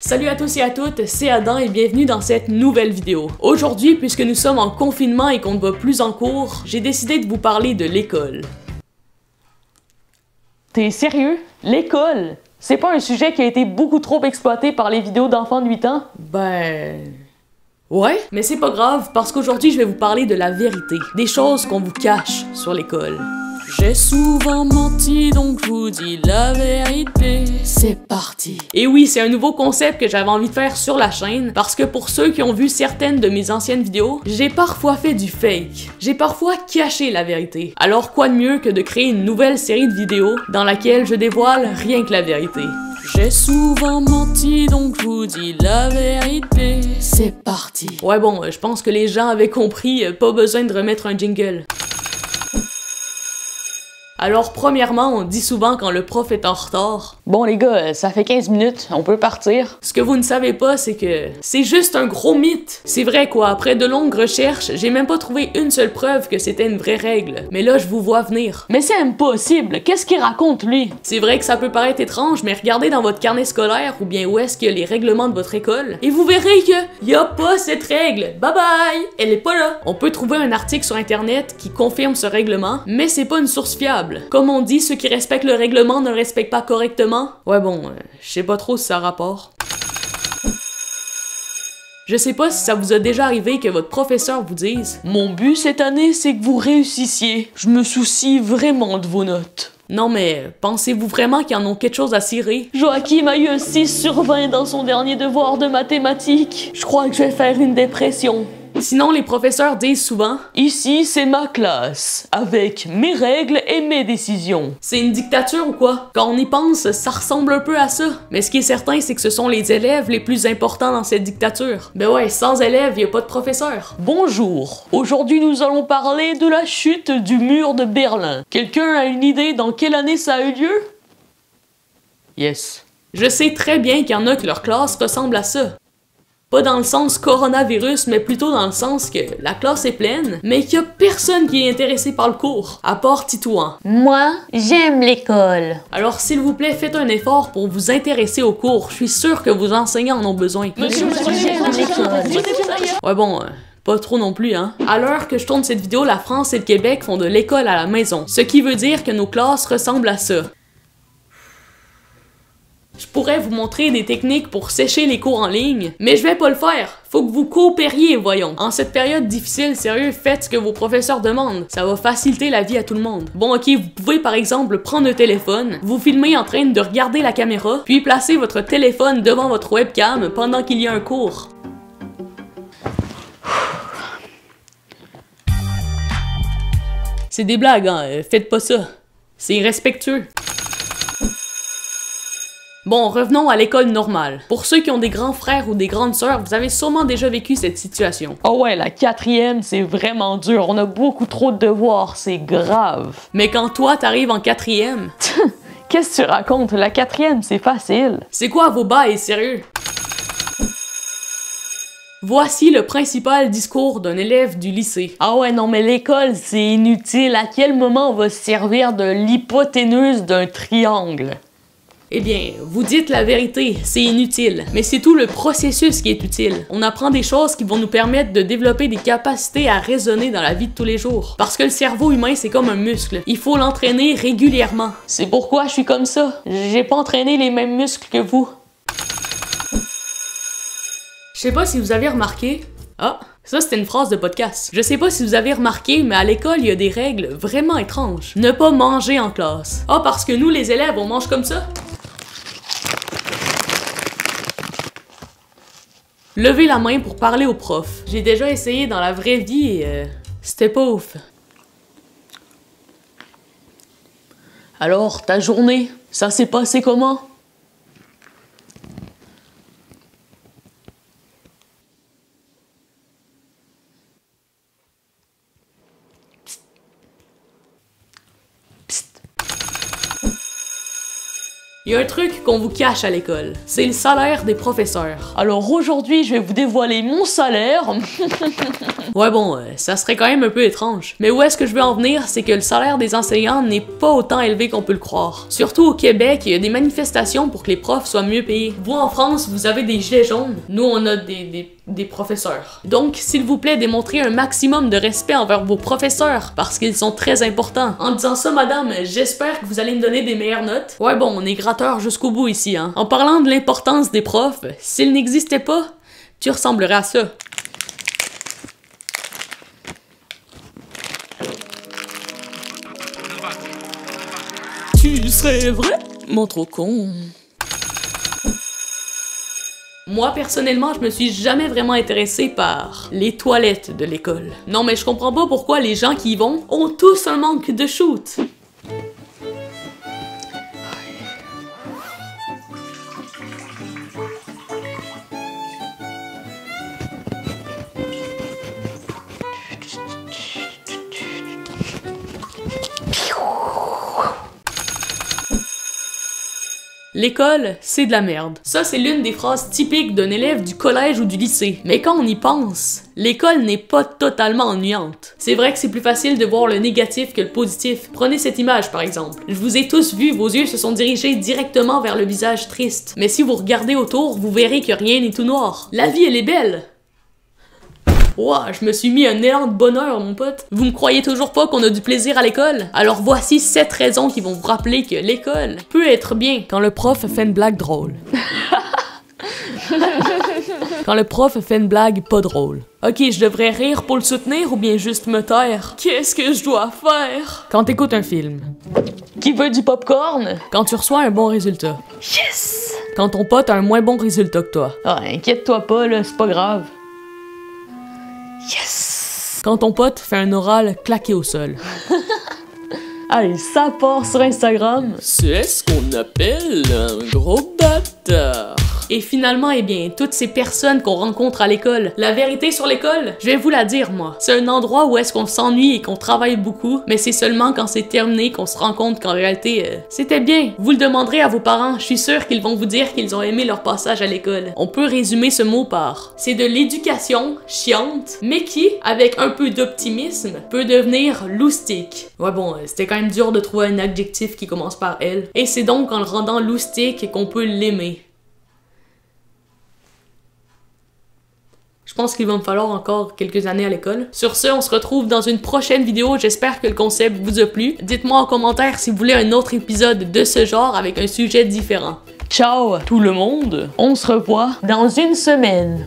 Salut à tous et à toutes, c'est Adam et bienvenue dans cette nouvelle vidéo. Aujourd'hui, puisque nous sommes en confinement et qu'on ne va plus en cours, j'ai décidé de vous parler de l'école. T'es sérieux? L'école? C'est pas un sujet qui a été beaucoup trop exploité par les vidéos d'enfants de 8 ans? Ouais, mais c'est pas grave, parce qu'aujourd'hui je vais vous parler de la vérité, des choses qu'on vous cache sur l'école. J'ai souvent menti, donc je vous dis la vérité. C'est parti. Et oui, c'est un nouveau concept que j'avais envie de faire sur la chaîne, parce que pour ceux qui ont vu certaines de mes anciennes vidéos, j'ai parfois fait du fake. J'ai parfois caché la vérité. Alors quoi de mieux que de créer une nouvelle série de vidéos dans laquelle je dévoile rien que la vérité. J'ai souvent menti, donc je vous dis la vérité. C'est parti. Ouais bon, je pense que les gens avaient compris, pas besoin de remettre un jingle. Alors premièrement, on dit souvent quand le prof est en retard. Bon les gars, ça fait 15 minutes, on peut partir. Ce que vous ne savez pas, c'est que c'est juste un gros mythe. C'est vrai quoi, après de longues recherches, j'ai même pas trouvé une seule preuve que c'était une vraie règle. Mais là, je vous vois venir. Mais c'est impossible, qu'est-ce qu'il raconte lui? C'est vrai que ça peut paraître étrange, mais regardez dans votre carnet scolaire ou bien où est-ce qu'il y a les règlements de votre école, et vous verrez que y a pas cette règle. Bye bye! Elle est pas là. On peut trouver un article sur internet qui confirme ce règlement, mais c'est pas une source fiable. Comme on dit, ceux qui respectent le règlement ne le respectent pas correctement. Ouais bon, je sais pas trop si ça a rapport. Je sais pas si ça vous a déjà arrivé que votre professeur vous dise « Mon but cette année, c'est que vous réussissiez. Je me soucie vraiment de vos notes. » Non mais, pensez-vous vraiment qu'ils en ont quelque chose à cirer? Joachim a eu un 6 sur 20 dans son dernier devoir de mathématiques. Je crois que je vais faire une dépression. Sinon, les professeurs disent souvent « Ici, c'est ma classe, avec mes règles et mes décisions. » C'est une dictature ou quoi? Quand on y pense, ça ressemble un peu à ça. Mais ce qui est certain, c'est que ce sont les élèves les plus importants dans cette dictature. Ben ouais, sans élèves, y a pas de professeur. Bonjour, aujourd'hui nous allons parler de la chute du mur de Berlin. Quelqu'un a une idée dans quelle année ça a eu lieu? Yes. Je sais très bien qu'il y en a que leur classe ressemble à ça. Pas dans le sens coronavirus, mais plutôt dans le sens que la classe est pleine, mais qu'il y a personne qui est intéressé par le cours, à part Titouan. Moi, j'aime l'école. Alors s'il vous plaît, faites un effort pour vous intéresser au cours, je suis sûr que vos enseignants en ont besoin. J'aime l'école. Ouais bon, pas trop non plus hein. À l'heure que je tourne cette vidéo, la France et le Québec font de l'école à la maison, ce qui veut dire que nos classes ressemblent à ça. Je pourrais vous montrer des techniques pour sécher les cours en ligne, mais je vais pas le faire. Faut que vous coopériez, voyons. En cette période difficile, sérieux, faites ce que vos professeurs demandent. Ça va faciliter la vie à tout le monde. Bon, ok, vous pouvez par exemple prendre un téléphone, vous filmer en train de regarder la caméra, puis placer votre téléphone devant votre webcam pendant qu'il y a un cours. C'est des blagues, hein, faites pas ça. C'est irrespectueux. Bon, revenons à l'école normale. Pour ceux qui ont des grands frères ou des grandes sœurs, vous avez sûrement déjà vécu cette situation. Oh ouais, la 4e, c'est vraiment dur. On a beaucoup trop de devoirs, c'est grave. Mais quand toi, t'arrives en 4e... Qu'est-ce que tu racontes? La 4e, c'est facile. C'est quoi vos bails, sérieux? Voici le principal discours d'un élève du lycée. Ah ouais, non mais l'école, c'est inutile. À quel moment on va se servir de l'hypoténuse d'un triangle? Eh bien, vous dites la vérité, c'est inutile, mais c'est tout le processus qui est utile. On apprend des choses qui vont nous permettre de développer des capacités à raisonner dans la vie de tous les jours. Parce que le cerveau humain, c'est comme un muscle. Il faut l'entraîner régulièrement. C'est pourquoi je suis comme ça. J'ai pas entraîné les mêmes muscles que vous. Je sais pas si vous avez remarqué... Ah, ça c'était une phrase de podcast. Je sais pas si vous avez remarqué, mais à l'école, il y a des règles vraiment étranges. Ne pas manger en classe. Ah, parce que nous, les élèves, on mange comme ça? Levez la main pour parler au prof. J'ai déjà essayé dans la vraie vie et c'était pas ouf. Alors, ta journée, ça s'est passé comment? Il y a un truc qu'on vous cache à l'école, c'est le salaire des professeurs. Alors aujourd'hui, je vais vous dévoiler mon salaire. Ouais bon, ça serait quand même un peu étrange. Mais où est-ce que je veux en venir, c'est que le salaire des enseignants n'est pas autant élevé qu'on peut le croire. Surtout au Québec, il y a des manifestations pour que les profs soient mieux payés. Vous en France, vous avez des gilets jaunes. Nous, on a des professeurs. Donc, s'il vous plaît, démontrez un maximum de respect envers vos professeurs, parce qu'ils sont très importants. En disant ça, madame, j'espère que vous allez me donner des meilleures notes. Ouais bon, on est gratteur jusqu'au bout ici, hein. En parlant de l'importance des profs, s'ils n'existaient pas, tu ressemblerais à ça. Tu serais vraiment trop con. Moi, personnellement, je me suis jamais vraiment intéressée par les toilettes de l'école. Non, mais je comprends pas pourquoi les gens qui y vont ont tous un manque de shoot. L'école, c'est de la merde. Ça, c'est l'une des phrases typiques d'un élève du collège ou du lycée. Mais quand on y pense, l'école n'est pas totalement ennuyante. C'est vrai que c'est plus facile de voir le négatif que le positif. Prenez cette image, par exemple. Je vous ai tous vu, vos yeux se sont dirigés directement vers le visage triste. Mais si vous regardez autour, vous verrez que rien n'est tout noir. La vie, elle est belle. Ouah, je me suis mis un élan de bonheur, mon pote. Vous me croyez toujours pas qu'on a du plaisir à l'école? Alors voici 7 raisons qui vont vous rappeler que l'école peut être bien quand le prof fait une blague drôle. Quand le prof fait une blague pas drôle. Ok, je devrais rire pour le soutenir ou bien juste me taire? Qu'est-ce que je dois faire? Quand t'écoutes un film. Qui veut du popcorn? Quand tu reçois un bon résultat. Yes! Quand ton pote a un moins bon résultat que toi. Ah, inquiète-toi pas, là, c'est pas grave. Yes! Quand ton pote fait un oral claqué au sol. Allez, ça part sur Instagram. C'est ce qu'on appelle un gros bâtard. Et finalement, eh bien, toutes ces personnes qu'on rencontre à l'école, la vérité sur l'école, je vais vous la dire, moi. C'est un endroit où est-ce qu'on s'ennuie et qu'on travaille beaucoup, mais c'est seulement quand c'est terminé qu'on se rend compte qu'en réalité, c'était bien. Vous le demanderez à vos parents, je suis sûre qu'ils vont vous dire qu'ils ont aimé leur passage à l'école. On peut résumer ce mot par: c'est de l'éducation chiante, mais qui, avec un peu d'optimisme, peut devenir loustique. Ouais bon, c'était quand même dur de trouver un adjectif qui commence par L. Et c'est donc en le rendant loustique qu'on peut l'aimer. Je pense qu'il va me falloir encore quelques années à l'école. Sur ce, on se retrouve dans une prochaine vidéo. J'espère que le concept vous a plu. Dites-moi en commentaire si vous voulez un autre épisode de ce genre avec un sujet différent. Ciao tout le monde, on se revoit dans une semaine.